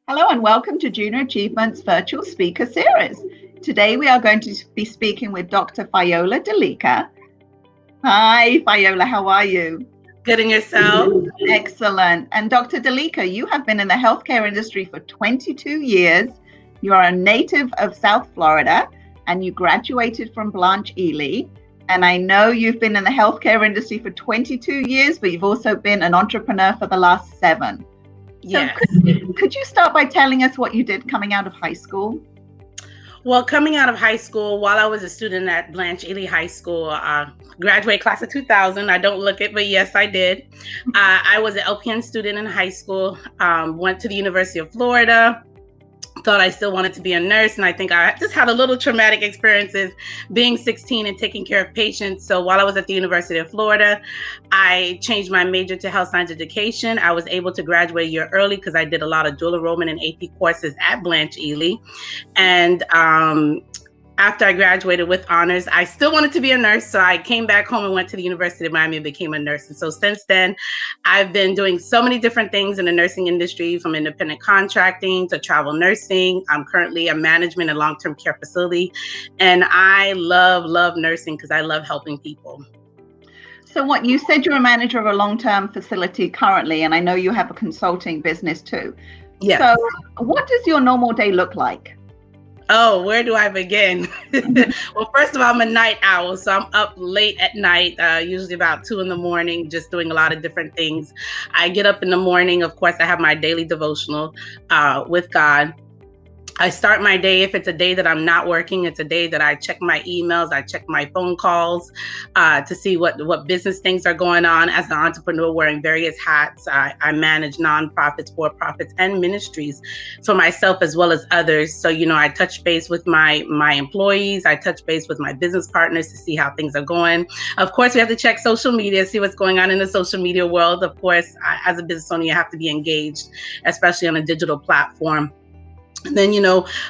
Hello and welcome to Junior Achievement's virtual speaker series. Today we are going to be speaking with Dr. Fayola Delica. Hi, Fayola, how are you? Good, and yourself? Excellent. And Dr. Delica, you have been in the healthcare industry for 22 years. You are a native of South Florida and you graduated from Blanche Ely. And I know you've been in the healthcare industry for 22 years, but you've also been an entrepreneur for the last 7. Yes. So could you start by telling us what you did coming out of high school? Well, coming out of high school, while I was a student at Blanche Ely High School, graduate class of 2000. I don't look it, but yes, I did. I was an LPN student in high school, went to the University of Florida. Thought I still wanted to be a nurse, and I think I just had a little traumatic experiences being 16 and taking care of patients. So while I was at the University of Florida, I changed my major to health science education. I was able to graduate a year early because I did a lot of dual enrollment and AP courses at Blanche Ely. And after I graduated with honors, I still wanted to be a nurse. So I came back home and went to the University of Miami and became a nurse. And so since then, I've been doing so many different things in the nursing industry, from independent contracting to travel nursing. I'm currently a management and long-term care facility. And I love nursing because I love helping people. So what you said, you're a manager of a long-term facility currently, and I know you have a consulting business too. Yes. So what does your normal day look like? Oh, where do I begin? Well, first of all, I'm a night owl, so I'm up late at night, usually about 2 a.m, just doing a lot of different things. I get up in the morning. Of course, I have my daily devotional with God. I start my day, if it's a day that I'm not working, it's a day that I check my emails, I check my phone calls to see what business things are going on. As an entrepreneur wearing various hats, I manage nonprofits, for-profits, and ministries for myself as well as others. So, I touch base with my employees, I touch base with my business partners to see how things are going. Of course, we have to check social media, see what's going on in the social media world. Of course, as a business owner, you have to be engaged, especially on a digital platform. And then,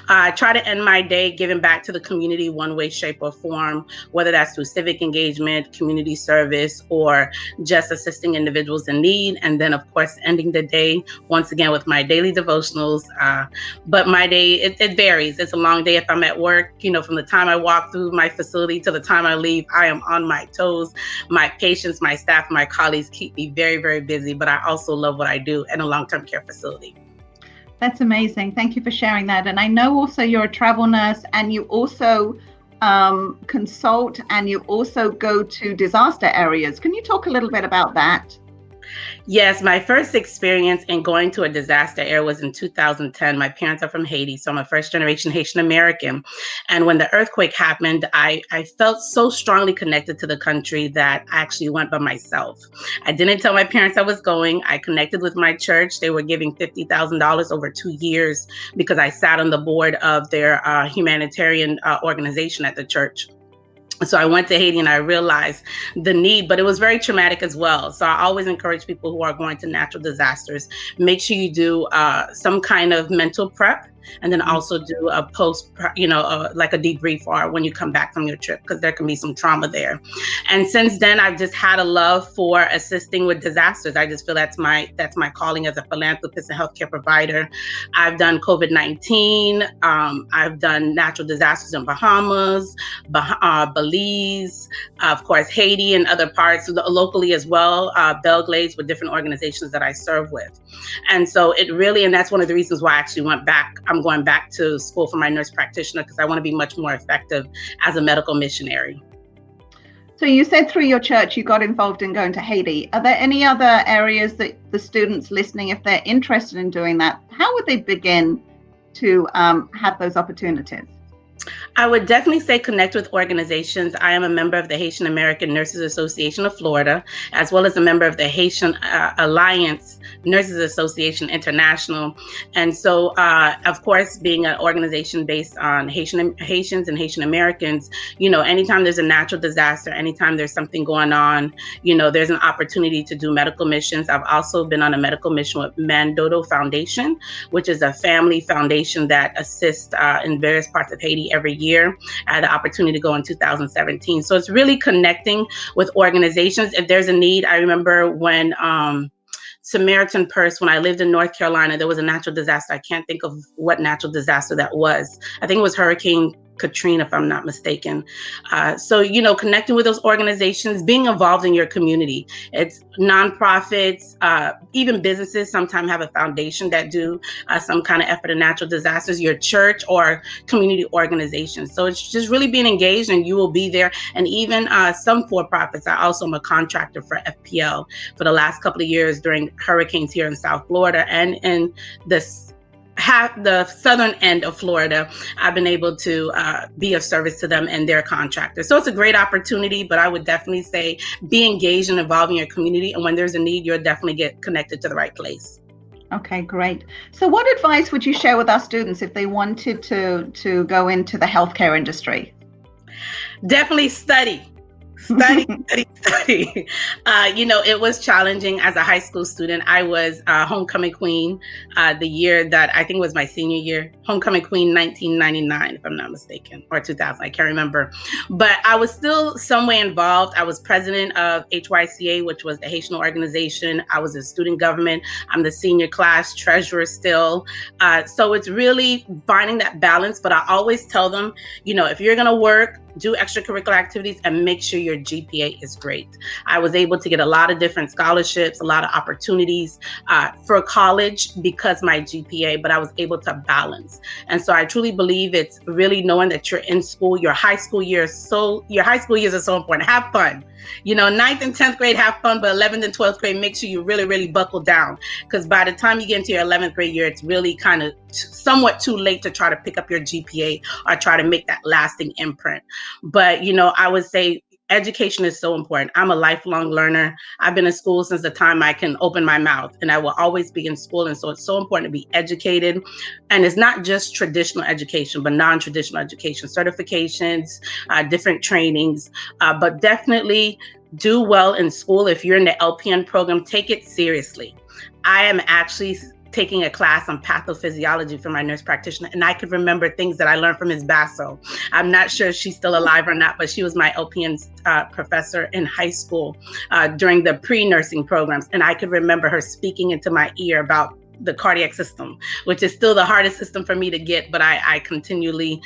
I try to end my day giving back to the community one way, shape, or form, whether that's through civic engagement, community service, or just assisting individuals in need. And then, of course, ending the day once again with my daily devotionals. But my day, it varies. It's a long day if I'm at work. From the time I walk through my facility to the time I leave, I am on my toes. My patients, my staff, my colleagues keep me very, very busy. But I also love what I do in a long-term care facility. That's amazing. Thank you for sharing that. And I know also you're a travel nurse, and you also consult, and you also go to disaster areas. Can you talk a little bit about that? Yes, my first experience in going to a disaster area was in 2010. My parents are from Haiti, so I'm a first-generation Haitian American. And when the earthquake happened, I felt so strongly connected to the country that I actually went by myself. I didn't tell my parents I was going. I connected with my church. They were giving $50,000 over 2 years because I sat on the board of their humanitarian organization at the church. So I went to Haiti and I realized the need, but it was very traumatic as well. So I always encourage people who are going to natural disasters, make sure you do some kind of mental prep, and then also do a post, like a debrief or when you come back from your trip, because there can be some trauma there. And since then, I've just had a love for assisting with disasters. I just feel that's my calling as a philanthropist and healthcare provider. I've done COVID-19. I've done natural disasters in Bahamas, Belize, of course, Haiti and other parts locally as well, Belgrade, with different organizations that I serve with. And so and that's one of the reasons why I actually went back. I'm going back to school for my nurse practitioner because I want to be much more effective as a medical missionary. So you said through your church you got involved in going to Haiti. Are there any other areas that the students listening, if they're interested in doing that, how would they begin to have those opportunities? I would definitely say connect with organizations. I am a member of the Haitian American Nurses Association of Florida, as well as a member of the Haitian Alliance Nurses Association International. And so, of course, being an organization based on Haitians and Haitian Americans, anytime there's a natural disaster, anytime there's something going on, there's an opportunity to do medical missions. I've also been on a medical mission with Mandodo Foundation, which is a family foundation that assists in various parts of Haiti every year. I had the opportunity to go in 2017. So it's really connecting with organizations. If there's a need, I remember when Samaritan Purse, when I lived in North Carolina, there was a natural disaster. I can't think of what natural disaster that was. I think it was Hurricane Katrina, if I'm not mistaken. So, connecting with those organizations, being involved in your community. It's nonprofits, even businesses sometimes have a foundation that do some kind of effort in natural disasters, your church or community organizations. So it's just really being engaged, and you will be there. And even some for-profits. I also am a contractor for FPL for the last couple of years during hurricanes here in South Florida and in the southern end of Florida. I've been able to be of service to them and their contractors. So it's a great opportunity, but I would definitely say be engaged and involved in your community. And when there's a need, you'll definitely get connected to the right place. Okay, great. So what advice would you share with our students if they wanted to go into the healthcare industry? Definitely study. Study. It was challenging as a high school student. I was homecoming queen the year that I think was my senior year. Homecoming queen 1999, if I'm not mistaken, or 2000. I can't remember. But I was still some way involved. I was president of HYCA, which was the Haitian organization. I was in student government. I'm the senior class treasurer still. So it's really finding that balance. But I always tell them, if you're going to work, do extracurricular activities and make sure your GPA is great. I was able to get a lot of different scholarships, a lot of opportunities for college because my GPA, but I was able to balance. And so I truly believe it's really knowing that you're in school, your high school years are so important. Have fun. 9th and 10th grade, have fun, but 11th and 12th grade, make sure you really, really buckle down. Because by the time you get into your 11th grade year, it's really kind of somewhat too late to try to pick up your GPA or try to make that lasting imprint. But, I would say education is so important. I'm a lifelong learner. I've been in school since the time I can open my mouth, and I will always be in school. And so it's so important to be educated. And it's not just traditional education, but non-traditional education, certifications, different trainings, but definitely do well in school. If you're in the LPN program, take it seriously. I am actually taking a class on pathophysiology for my nurse practitioner, and I could remember things that I learned from Ms. Basso. I'm not sure if she's still alive or not, but she was my LPN professor in high school during the pre-nursing programs, and I could remember her speaking into my ear about the cardiac system, which is still the hardest system for me to get, but I continually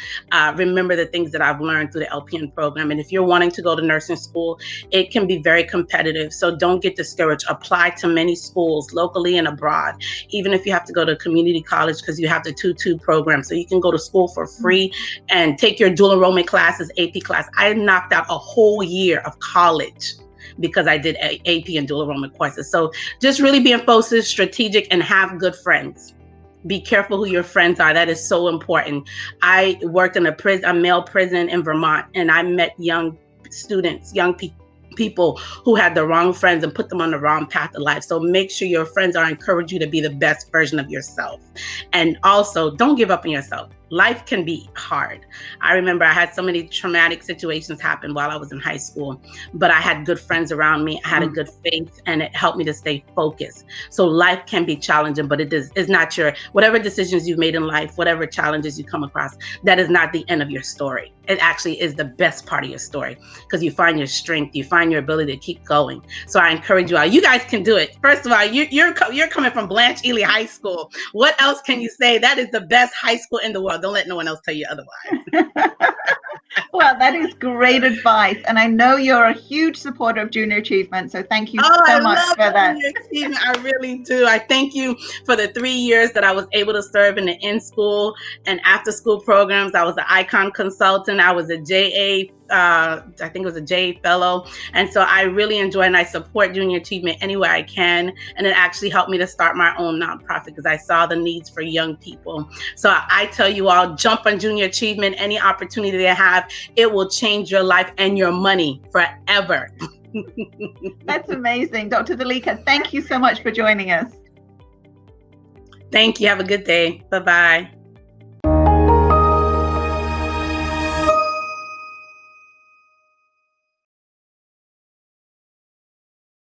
remember the things that I've learned through the LPN program. And if you're wanting to go to nursing school, it can be very competitive. So don't get discouraged. Apply to many schools locally and abroad, even if you have to go to community college, because you have the 2-2 program. So you can go to school for free and take your dual enrollment classes, AP class. I knocked out a whole year of college because I did AP and dual enrollment courses. So just really being focused, strategic, and have good friends. Be careful who your friends are. That is so important. I worked in a male prison in Vermont, and I met young students, young people who had the wrong friends and put them on the wrong path of life. So make sure your friends are encouraging you to be the best version of yourself. And also, don't give up on yourself. Life can be hard. I remember I had so many traumatic situations happen while I was in high school, but I had good friends around me. I had a good faith, and it helped me to stay focused. So life can be challenging, but it's not whatever decisions you've made in life, whatever challenges you come across, that is not the end of your story. It actually is the best part of your story, because you find your strength, you find your ability to keep going. So I encourage you all. You guys can do it. First of all, you're coming from Blanche Ely High School. What else can you say? That is the best high school in the world. Don't let no one else tell you otherwise. Well, that is great advice. And I know you're a huge supporter of Junior Achievement. So thank you so much for that. Junior Achievement. I really do. I thank you for the 3 years that I was able to serve in the in-school and after-school programs. I was an ICON consultant. I was a JA I think it was a JA fellow. And so I really enjoy and I support Junior Achievement any way I can. And it actually helped me to start my own nonprofit because I saw the needs for young people. So I tell you all, jump on Junior Achievement, any opportunity they have. It will change your life and your money forever. That's amazing. Dr. Delica, thank you so much for joining us. Thank you. Have a good day. Bye-bye.